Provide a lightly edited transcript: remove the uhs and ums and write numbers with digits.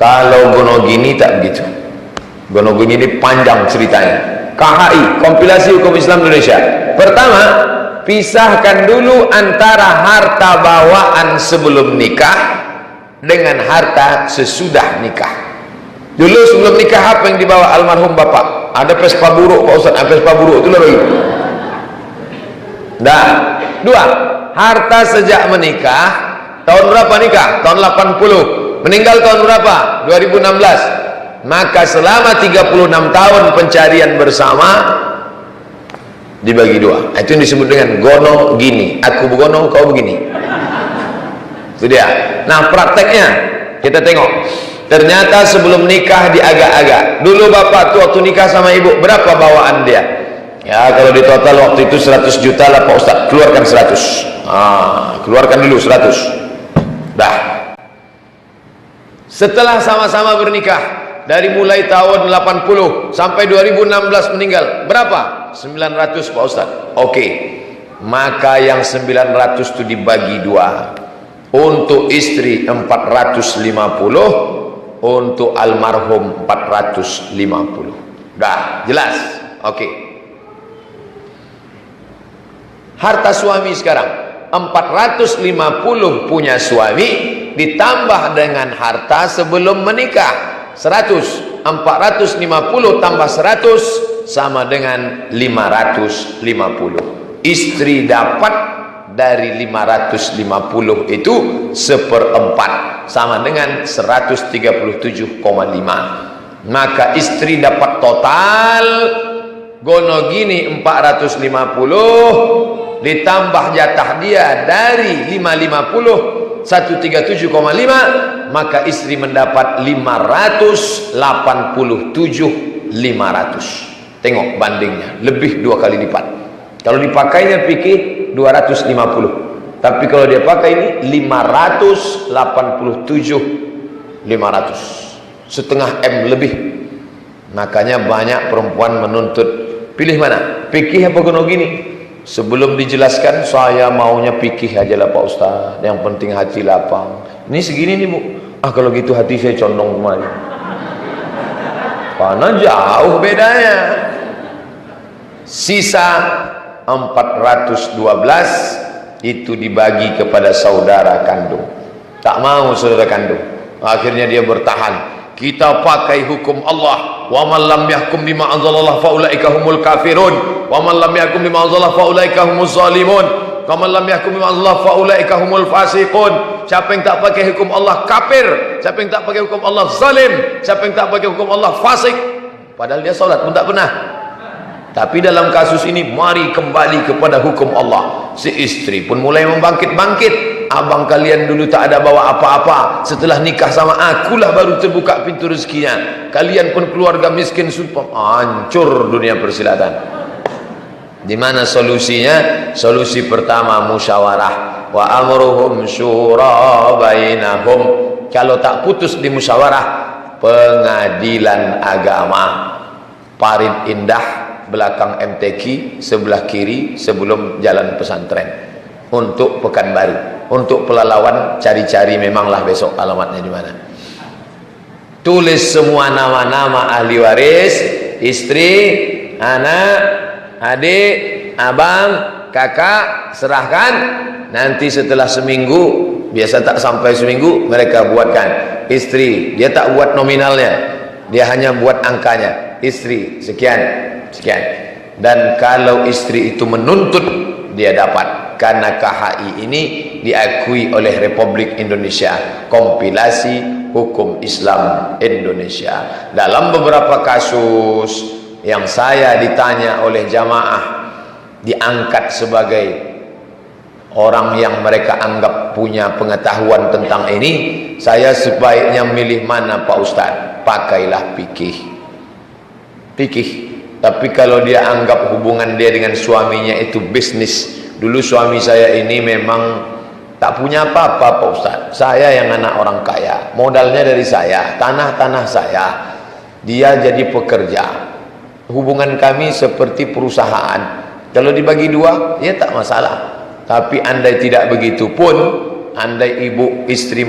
Kalau Gonogini tak begitu. Gonogini ini panjang ceritanya. KHI, Kompilasi Hukum Islam Indonesia. Pertama, pisahkan dulu antara harta bawaan sebelum nikah dengan harta sesudah nikah. Dulu sebelum nikah apa yang dibawa almarhum bapak? Ada Vespa buruk Pak Ustaz, Vespa buruk itu lagi. Nah, dua, harta sejak menikah. Tahun berapa nikah? Tahun 80. Meninggal tahun berapa? 2016. Maka selama 36 tahun pencarian bersama dibagi dua. Itu yang disebut dengan gono gini. Aku begono, kau begini. Itu dia. Nah, prakteknya kita tengok. Ternyata sebelum nikah diagak-agak. Dulu bapak tuh waktu nikah sama ibu, berapa bawaan dia? Ya, kalau di total waktu itu 100 juta lah Pak Ustaz. Keluarkan 100. Keluarkan dulu 100. Dah. Setelah sama-sama bernikah, dari mulai tahun 80 sampai 2016 meninggal, berapa? 900 Pak Ustaz. Oke. Maka yang 900 itu dibagi dua. Untuk istri 450, untuk almarhum 450. Dah, jelas? Oke. Harta suami sekarang 450 punya suami ditambah dengan harta sebelum menikah 100. 450 tambah 100 sama dengan 550. Istri dapat dari 550 itu 1/4 sama dengan 137,5. Maka istri dapat total Gonogini 450 ditambah jatah dia dari 550 137,5, maka istri mendapat 587.500. Tengok bandingnya, lebih 2 kali lipat. Kalau dipakainya fikih 250, tapi kalau dia pakai ini 587.500, setengah M lebih. Makanya banyak perempuan menuntut, pilih mana? Fikih apa Gonogini? Sebelum dijelaskan, saya maunya fikih aja lah Pak Ustaz, yang penting hati lapang. Ini segini nih Bu. Kalau gitu hati saya condong kemari. Karena jauh bedanya. Sisa 412 itu dibagi kepada saudara kandung. Tak mau saudara kandung. Akhirnya dia bertahan. Kita pakai hukum Allah. Wa man lam yahkum bima anzalallah fa ulaika humul kafirun. Wa man lam yahkum bima anzalallah fa ulaika humuz zalimun. Wa man lam yahkum bima anzalallah fa ulaika humul fasiqun. Siapa yang tak pakai hukum Allah kafir. Siapa yang tak pakai hukum Allah zalim. Siapa yang tak pakai hukum Allah fasik. Padahal dia salat pun tak pernah. Tapi dalam kasus ini mari kembali kepada hukum Allah. Si istri pun mulai membangkit-bangkit. Abang kalian dulu tak ada bawa apa-apa, setelah nikah sama akulah baru terbuka pintu rezekinya. Kalian pun keluarga miskin supam, hancur dunia persilatan. Di mana solusinya? Solusi pertama musyawarah. Wa amruhum syura bainahum. Kalau tak putus di musyawarah, pengadilan agama. Parit Indah belakang MTQ, sebelah kiri sebelum jalan pesantren. Untuk Pekanbaru. Untuk Pelalawan cari-cari memanglah besok alamatnya di mana. Tulis semua nama-nama ahli waris, istri, anak, adik, abang, kakak, serahkan. Nanti setelah seminggu, biasa tak sampai seminggu, mereka buatkan. Istri, dia tak buat nominalnya, dia hanya buat angkanya. Istri sekian, sekian. Dan kalau istri itu menuntut, dia dapat. Karena KHI ini diakui oleh Republik Indonesia, Kompilasi Hukum Islam Indonesia. Dalam beberapa kasus yang saya ditanya oleh jamaah, diangkat sebagai orang yang mereka anggap punya pengetahuan tentang ini, saya sebaiknya milih mana Pak Ustaz? Pakailah fikih. Fikih. Tapi kalau dia anggap hubungan dia dengan suaminya itu bisnis. Dulu suami saya ini memang tak punya apa-apa Pak Ustaz. Saya yang anak orang kaya, modalnya dari saya, tanah-tanah saya. Dia jadi pekerja. Hubungan kami seperti perusahaan. Kalau dibagi dua, ya tak masalah. Tapi andai tidak begitu pun, andai ibu istri